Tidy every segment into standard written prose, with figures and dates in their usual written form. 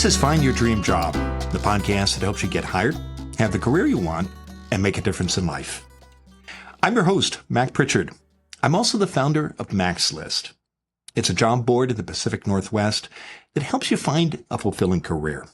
is Find Your Dream Job, the podcast that helps you get hired, have the career you want, and make a difference in life. I'm your host, Mac Pritchard. I'm also the founder of Mac's List. It's a job board in the Pacific Northwest that helps you find a fulfilling career.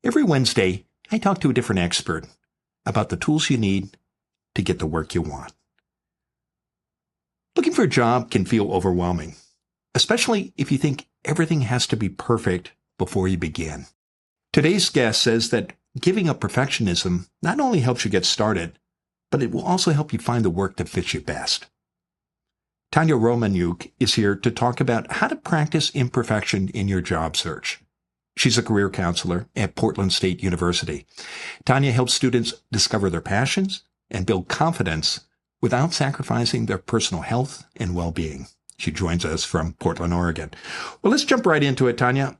Every Wednesday, I talk to a different expert about the tools you need to get the work you want. Looking for a job can feel overwhelming, especially if you think everything has to be perfect before you begin. Today's guest says that giving up perfectionism not only helps you get started, but it will also help you find the work that fits you best. Tanya Romaniuk is here to talk about how to practice imperfection in your job search. She's a career counselor at Portland State University. Tanya helps students discover their passions and build confidence without sacrificing their personal health and well-being. She joins us from Portland, Oregon. Well, let's jump right into it, Tanya.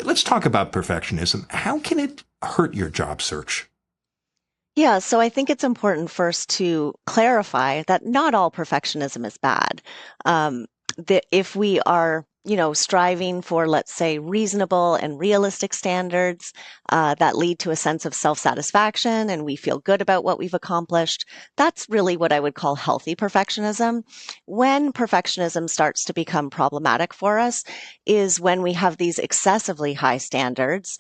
Let's talk about perfectionism. How can it hurt your job search? Yeah, so I think it's important first to clarify that not all perfectionism is bad. That if we are, striving for, let's say, reasonable and realistic standards that lead to a sense of self-satisfaction and we feel good about what we've accomplished, that's really what I would call healthy perfectionism. When perfectionism starts to become problematic for us is when we have these excessively high standards.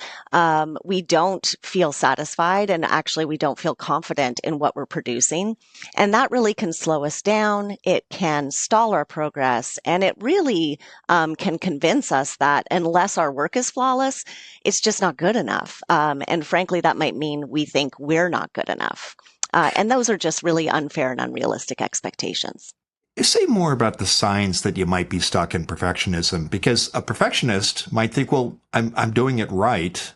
We don't feel satisfied and actually we don't feel confident in what we're producing. And that really can slow us down. It can stall our progress and it really can convince us that unless our work is flawless, it's just not good enough. And frankly, that might mean we think we're not good enough. And those are just really unfair and unrealistic expectations. Say more about the signs that you might be stuck in perfectionism, because a perfectionist might think, well, I'm doing it right.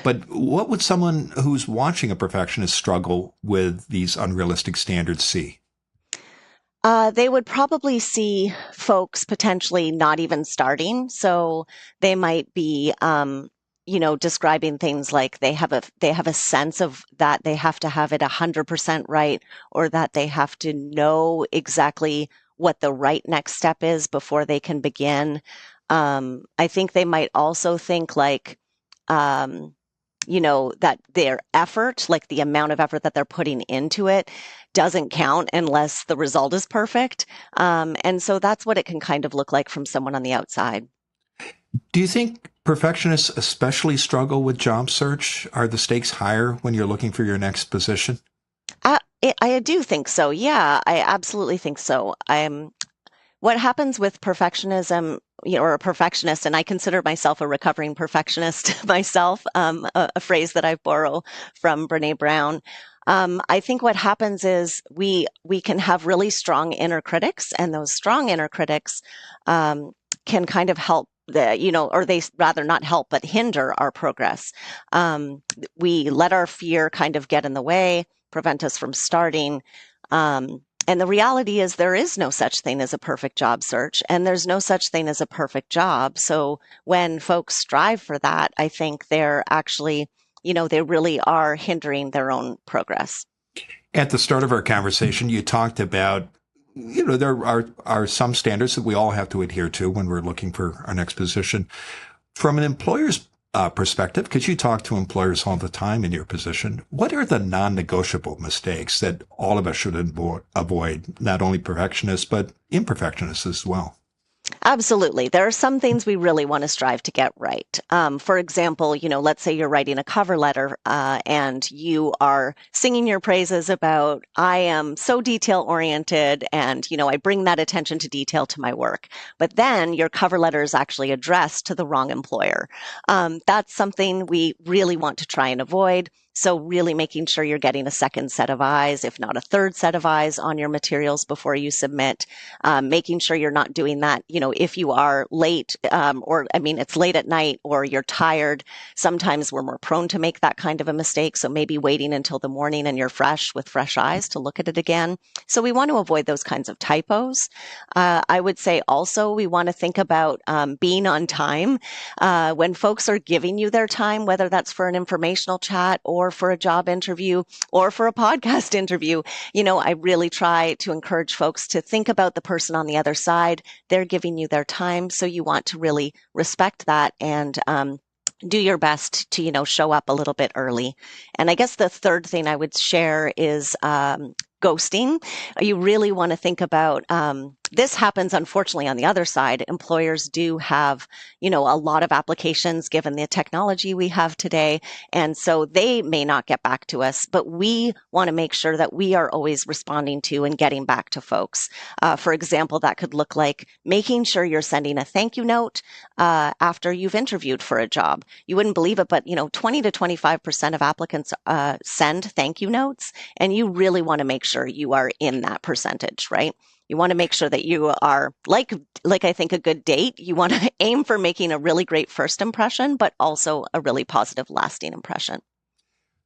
But what would someone who's watching a perfectionist struggle with these unrealistic standards see? They would probably see folks potentially not even starting. So they might be, describing things like they have a sense of that they have to have it 100% right, or that they have to know exactly what the right next step is before they can begin. I think they might also think like, that their effort, like the amount of effort that they're putting into it, doesn't count unless the result is perfect. And so that's what it can kind of look like from someone on the outside. Do you think perfectionists especially struggle with job search? Are the stakes higher when you're looking for your next position? I do think so. Yeah, I absolutely think so. What happens with perfectionism, or a perfectionist, and I consider myself a recovering perfectionist myself, a phrase that I borrow from Brene Brown. I think what happens is we can have really strong inner critics, and those strong inner critics can kind of help or they rather not help, but hinder our progress. We let our fear kind of get in the way, prevent us from starting. And the reality is there is no such thing as a perfect job search, and there's no such thing as a perfect job. So when folks strive for that, I think they're actually, they really are hindering their own progress. At the start of our conversation, you talked about, there are some standards that we all have to adhere to when we're looking for our next position. From an employer's perspective, because you talk to employers all the time in your position, what are the non-negotiable mistakes that all of us should avoid, not only perfectionists, but imperfectionists as well? Absolutely. There are some things we really want to strive to get right. For example, let's say you're writing a cover letter and you are singing your praises about, I am so detail oriented and, I bring that attention to detail to my work. But then your cover letter is actually addressed to the wrong employer. That's something we really want to try and avoid. So really making sure you're getting a second set of eyes, if not a third set of eyes on your materials before you submit, making sure you're not doing that. If you are late it's late at night or you're tired, sometimes we're more prone to make that kind of a mistake. So maybe waiting until the morning and you're fresh with fresh eyes to look at it again. So we want to avoid those kinds of typos. I would say also we want to think about being on time. When folks are giving you their time, whether that's for an informational chat or for a job interview or for a podcast interview, I really try to encourage folks to think about the person on the other side. They're giving you their time, so you want to really respect that and do your best to, show up a little bit early. And I guess the third thing I would share is ghosting. You really want to think about this happens, unfortunately, on the other side. Employers do have, a lot of applications given the technology we have today. And so they may not get back to us, but we want to make sure that we are always responding to and getting back to folks. For example, that could look like making sure you're sending a thank you note after you've interviewed for a job. You wouldn't believe it, but 20 to 25% of applicants send thank you notes, and you really want to make sure you are in that percentage, right? You want to make sure that you are like I think a good date. You want to aim for making a really great first impression, but also a really positive lasting impression.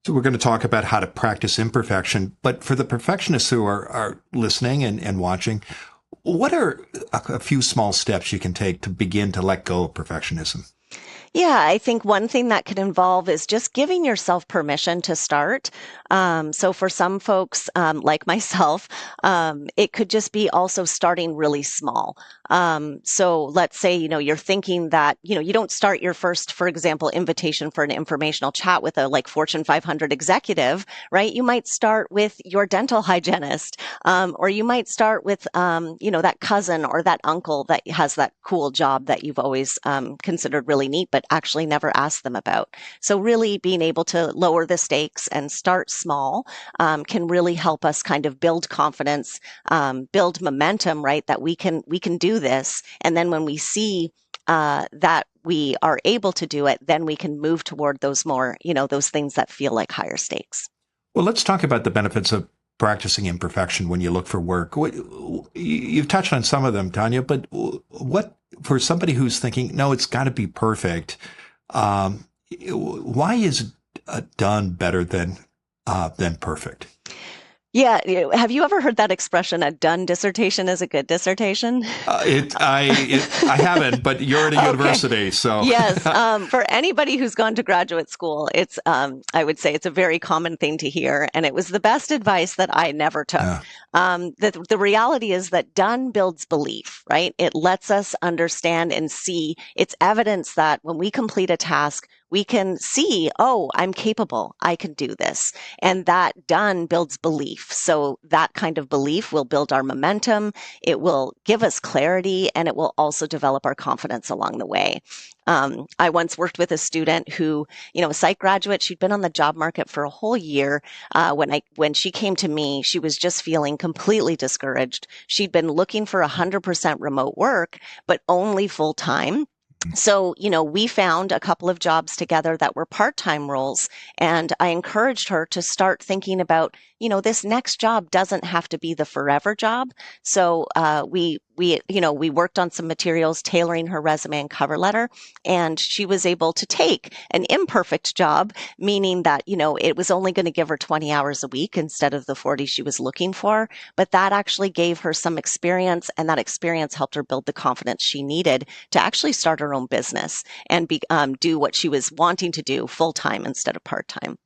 So we're going to talk about how to practice imperfection, but for the perfectionists who are listening and watching, what are a few small steps you can take to begin to let go of perfectionism? Yeah, I think one thing that could involve is just giving yourself permission to start. So for some folks, like myself, it could just be also starting really small. So let's say, you're thinking that, you don't start your first, for example, invitation for an informational chat with a Fortune 500 executive, right? You might start with your dental hygienist, or you might start with, that cousin or that uncle that has that cool job that you've always considered really neat, but actually never asked them about. So really being able to lower the stakes and start small can really help us kind of build confidence, build momentum, right? That we can do this. And then when we see that we are able to do it, then we can move toward those more, those things that feel like higher stakes. Well, let's talk about the benefits of practicing imperfection when you look for work. You've touched on some of them, Tanya, but what, for somebody who's thinking, no, it's got to be perfect, why is done better than perfect? Yeah. Have you ever heard that expression, a done dissertation is a good dissertation? I haven't, but you're at a university, so. Yes. For anybody who's gone to graduate school, it's, I would say it's a very common thing to hear. And it was the best advice that I never took. The reality is that done builds belief, right? It lets us understand and see. It's evidence that when we complete a task, we can see, oh, I'm capable. I can do this. And that done builds belief. So that kind of belief will build our momentum. It will give us clarity, and it will also develop our confidence along the way. I once worked with a student who, a psych graduate. She'd been on the job market for a whole year. When she came to me, she was just feeling completely discouraged. She'd been looking for 100% remote work, but only full time. So, we found a couple of jobs together that were part-time roles, and I encouraged her to start thinking about, this next job doesn't have to be the forever job. So, we worked on some materials, tailoring her resume and cover letter, and she was able to take an imperfect job, meaning that, it was only going to give her 20 hours a week instead of the 40 she was looking for. But that actually gave her some experience, and that experience helped her build the confidence she needed to actually start her own business and do what she was wanting to do full time instead of part time.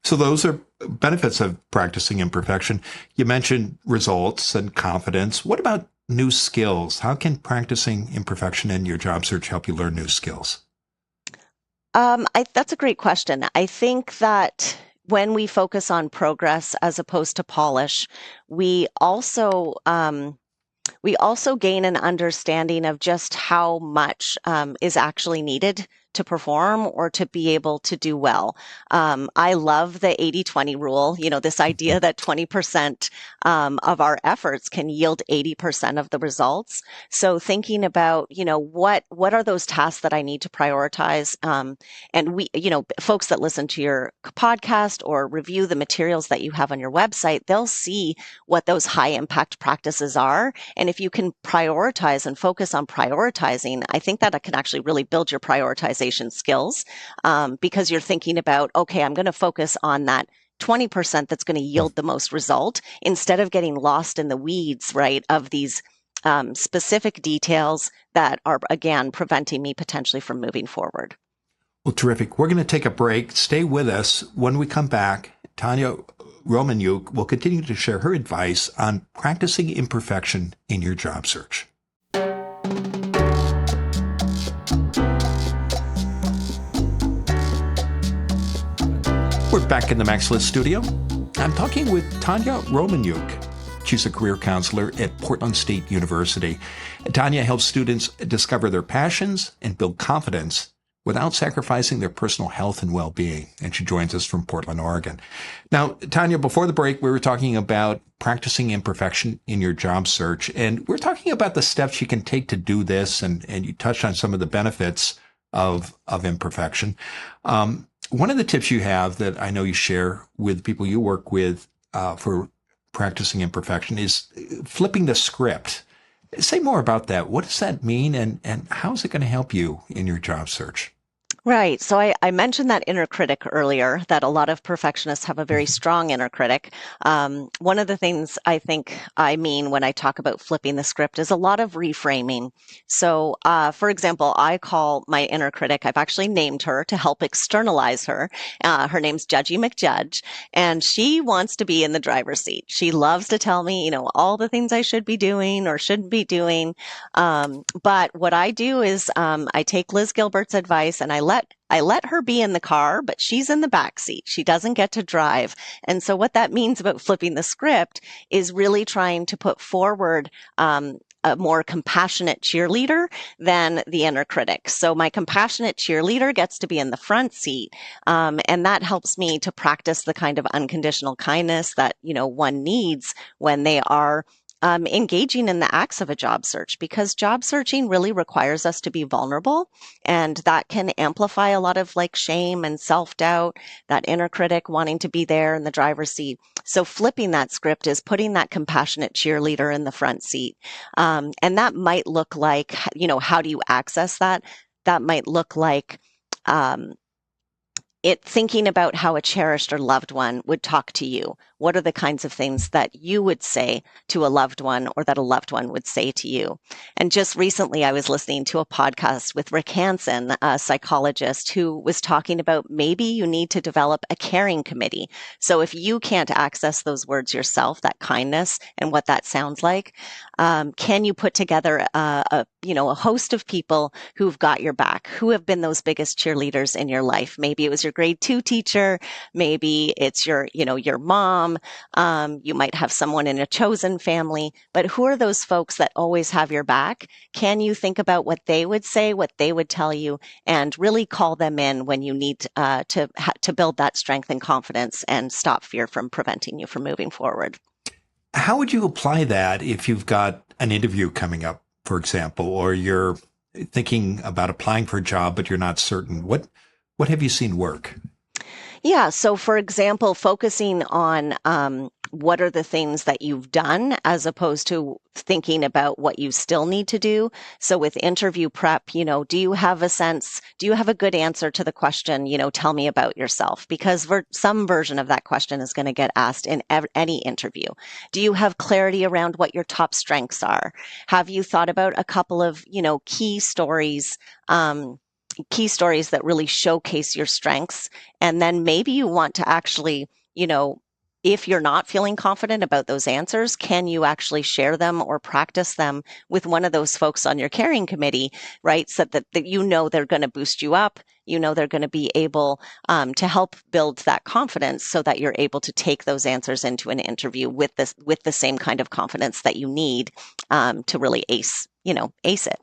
So those are benefits of practicing imperfection. You mentioned results and confidence. What about new skills? How can practicing imperfection in your job search help you learn new skills? That's a great question. I think that when we focus on progress as opposed to polish, we also gain an understanding of just how much is actually needed to perform or to be able to do well. I love the 80-20 rule, this idea that 20% of our efforts can yield 80% of the results. So thinking about, what are those tasks that I need to prioritize? And we, folks that listen to your podcast or review the materials that you have on your website, they'll see what those high impact practices are. And if you can prioritize and focus on prioritizing, I think that can actually really build your prioritization skills, because you're thinking about, okay, I'm going to focus on that 20% that's going to yield the most result instead of getting lost in the weeds, right, of these specific details that are, again, preventing me potentially from moving forward. Well, terrific. We're going to take a break. Stay with us. When we come back, Tanya Romaniuk will continue to share her advice on practicing imperfection in your job search. Back in the Maxlist studio, I'm talking with Tanya Romaniuk. She's a career counselor at Portland State University. Tanya helps students discover their passions and build confidence without sacrificing their personal health and well-being. And she joins us from Portland, Oregon. Now, Tanya, before the break, we were talking about practicing imperfection in your job search. And we're talking about the steps you can take to do this. And you touched on some of the benefits of imperfection. One of the tips you have that I know you share with people you work with for practicing imperfection is flipping the script. Say more about that. What does that mean, and how is it going to help you in your job search? Right. So I mentioned that inner critic earlier, that a lot of perfectionists have a very strong inner critic. One of the things I think I mean when I talk about flipping the script is a lot of reframing. So, for example, I call my inner critic, I've actually named her to help externalize her. Her name's Judgy McJudge, and she wants to be in the driver's seat. She loves to tell me, all the things I should be doing or shouldn't be doing. But what I do is I take Liz Gilbert's advice and I let her be in the car, but she's in the back seat. She doesn't get to drive. And so what that means about flipping the script is really trying to put forward a more compassionate cheerleader than the inner critic. So my compassionate cheerleader gets to be in the front seat. And that helps me to practice the kind of unconditional kindness that, one needs when they are engaging in the acts of a job search, because job searching really requires us to be vulnerable, and that can amplify a lot of shame and self-doubt, that inner critic wanting to be there in the driver's seat. So flipping that script is putting that compassionate cheerleader in the front seat. And that might look like, how do you access that? That might look like, thinking about how a cherished or loved one would talk to you. What are the kinds of things that you would say to a loved one, or that a loved one would say to you? And just recently, I was listening to a podcast with Rick Hansen, a psychologist, who was talking about maybe you need to develop a caring committee. So if you can't access those words yourself, that kindness and what that sounds like, can you put together a host of people who've got your back, who have been those biggest cheerleaders in your life? Maybe it was your grade 2 teacher, maybe it's your mom. You might have someone in a chosen family, but who are those folks that always have your back? Can you think about what they would say, what they would tell you, and really call them in when you need to build that strength and confidence and stop fear from preventing you from moving forward? How would you apply that if you've got an interview coming up, for example, or you're thinking about applying for a job, but you're not certain? What have you seen work? Yeah. So, for example, focusing on what are the things that you've done as opposed to thinking about what you still need to do. So with interview prep, do you have a good answer to the question, tell me about yourself? Because some version of that question is going to get asked in any interview. Do you have clarity around what your top strengths are? Have you thought about a couple of, key stories that really showcase your strengths? And then maybe you want to actually, if you're not feeling confident about those answers, can you actually share them or practice them with one of those folks on your caring committee, right? So that they're going to boost you up, they're going to be able to help build that confidence so that you're able to take those answers into an interview with the same kind of confidence that you need to really ace it.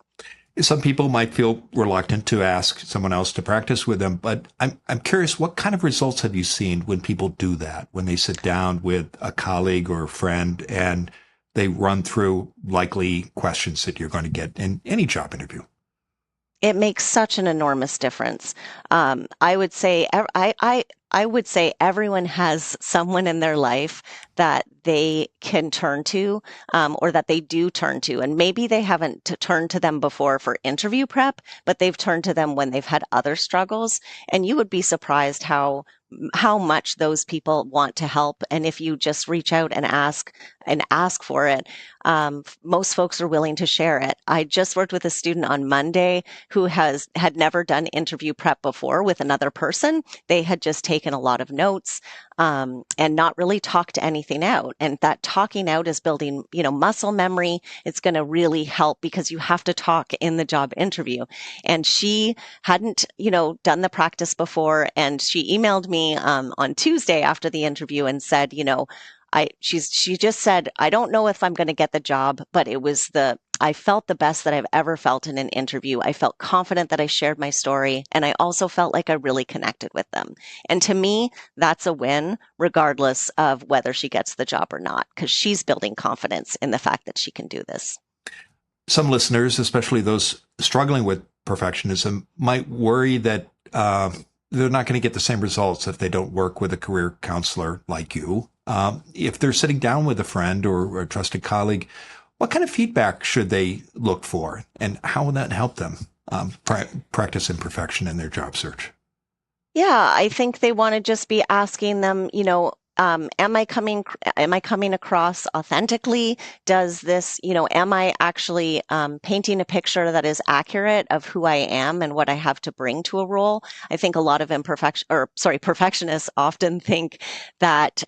Some people might feel reluctant to ask someone else to practice with them, but I'm curious, what kind of results have you seen when people do that, when they sit down with a colleague or a friend and they run through likely questions that you're going to get in any job interview? It makes such an enormous difference. I would say I would say everyone has someone in their life that they can turn to, or that they do turn to, and maybe they haven't turned to them before for interview prep, but they've turned to them when they've had other struggles. And you would be surprised how much those people want to help. And if you just reach out and ask for it, most folks are willing to share it. I just worked with a student on Monday who had never done interview prep before with another person. They had just taken a lot of notes. and not really talk to anything out. And that talking out is building, muscle memory. It's going to really help because you have to talk in the job interview. And she hadn't, done the practice before. And she emailed me on Tuesday after the interview and said, she just said, I don't know if I'm going to get the job, but I felt the best that I've ever felt in an interview. I felt confident that I shared my story, and I also felt like I really connected with them. And to me, that's a win, regardless of whether she gets the job or not, because she's building confidence in the fact that she can do this. Some listeners, especially those struggling with perfectionism, might worry that they're not going to get the same results if they don't work with a career counselor like you. If they're sitting down with a friend or a trusted colleague, what kind of feedback should they look for, and how will that help them practice imperfection in their job search? Yeah, I think they want to just be asking them, am I coming across authentically? Does this, am I actually painting a picture that is accurate of who I am and what I have to bring to a role? I think a lot of perfectionists often think that,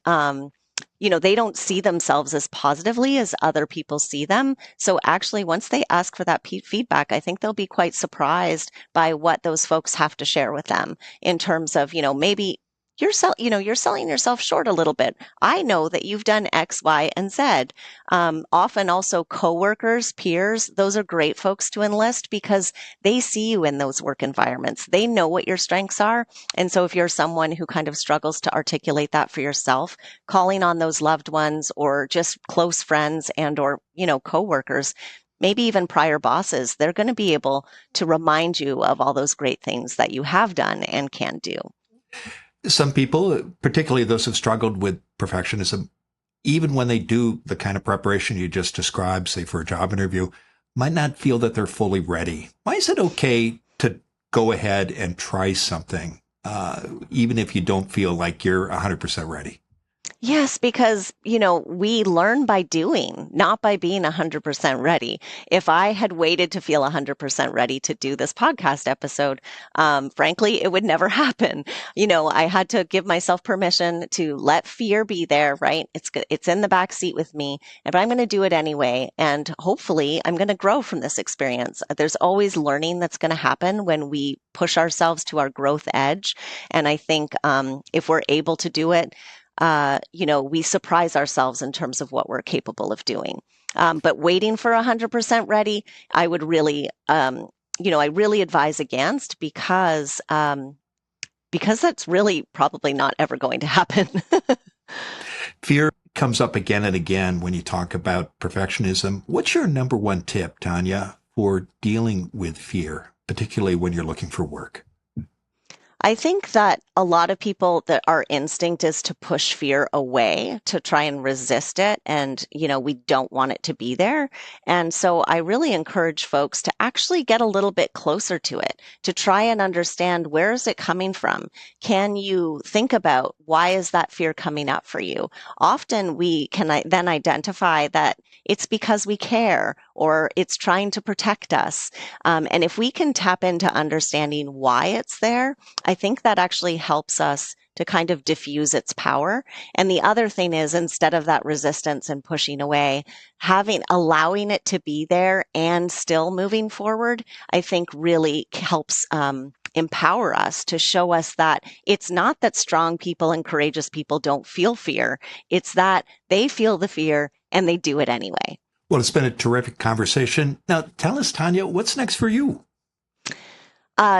they don't see themselves as positively as other people see them. So actually, once they ask for that feedback, I think they'll be quite surprised by what those folks have to share with them in terms of, maybe you're selling yourself short a little bit. I know that you've done X, Y, and Z. Often also coworkers, peers, those are great folks to enlist because they see you in those work environments. They know what your strengths are. And so if you're someone who kind of struggles to articulate that for yourself, calling on those loved ones or just close friends or, coworkers, maybe even prior bosses, they're going to be able to remind you of all those great things that you have done and can do. Some people, particularly those who've struggled with perfectionism, even when they do the kind of preparation you just described, say for a job interview, might not feel that they're fully ready. Why is it okay to go ahead and try something, even if you don't feel like you're 100% ready? Yes, because, we learn by doing, not by being 100% ready. If I had waited to feel 100% ready to do this podcast episode, frankly, it would never happen. I had to give myself permission to let fear be there, right? It's in the back seat with me, but I'm going to do it anyway. And hopefully I'm going to grow from this experience. There's always learning that's going to happen when we push ourselves to our growth edge. And I think if we're able to do it, we surprise ourselves in terms of what we're capable of doing. But waiting for 100% ready, I would really, I really advise against because that's really probably not ever going to happen. Fear comes up again and again when you talk about perfectionism. What's your number one tip, Tanya, for dealing with fear, particularly when you're looking for work? I think that a lot of people that our instinct is to push fear away, to try and resist it. And, we don't want it to be there. And so I really encourage folks to actually get a little bit closer to it, to try and understand where is it coming from? Can you think about why is that fear coming up for you? Often we can then identify that it's because we care or it's trying to protect us. And if we can tap into understanding why it's there, I think that actually helps us to kind of diffuse its power. And the other thing is, instead of that resistance and pushing away, allowing it to be there and still moving forward, I think really helps empower us to show us that it's not that strong people and courageous people don't feel fear. It's that they feel the fear and they do it anyway. Well, it's been a terrific conversation. Now, tell us, Tanya, what's next for you?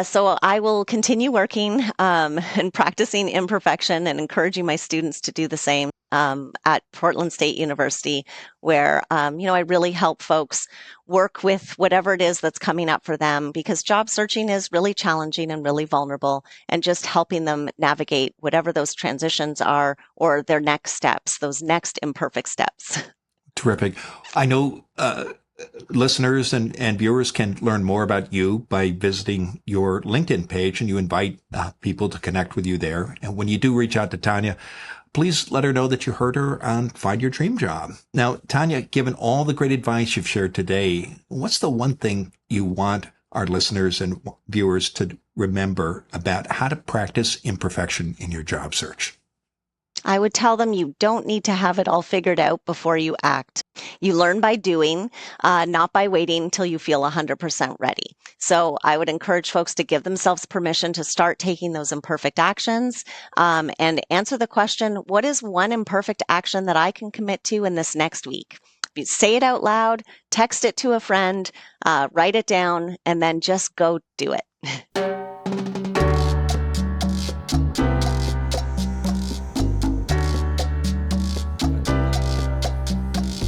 So I will continue working and practicing imperfection and encouraging my students to do the same at Portland State University, where I really help folks work with whatever it is that's coming up for them, because job searching is really challenging and really vulnerable, and just helping them navigate whatever those transitions are or their next steps, those next imperfect steps. Terrific. I know listeners and viewers can learn more about you by visiting your LinkedIn page, and you invite people to connect with you there. And when you do reach out to Tanya, please let her know that you heard her on Find Your Dream Job. Now, Tanya, given all the great advice you've shared today, what's the one thing you want our listeners and viewers to remember about how to practice imperfection in your job search? I would tell them you don't need to have it all figured out before you act. You learn by doing, not by waiting until you feel 100% ready. So I would encourage folks to give themselves permission to start taking those imperfect actions and answer the question, what is one imperfect action that I can commit to in this next week? You say it out loud, text it to a friend, write it down, and then just go do it.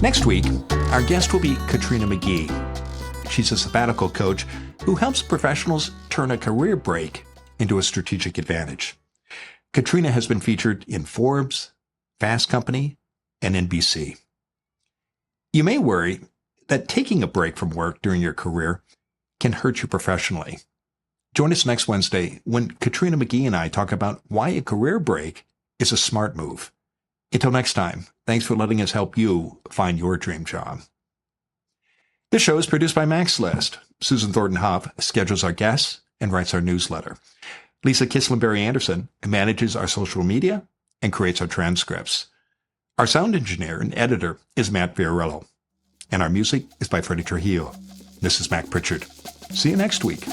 Next week, our guest will be Katrina McGee. She's a sabbatical coach who helps professionals turn a career break into a strategic advantage. Katrina has been featured in Forbes, Fast Company, and NBC. You may worry that taking a break from work during your career can hurt you professionally. Join us next Wednesday when Katrina McGee and I talk about why a career break is a smart move. Until next time, thanks for letting us help you find your dream job. This show is produced by Max List. Susan Thornton Hoff schedules our guests and writes our newsletter. Lisa Kislenberry Anderson manages our social media and creates our transcripts. Our sound engineer and editor is Matt Fiorello. And our music is by Freddie Trujillo. This is Mac Pritchard. See you next week.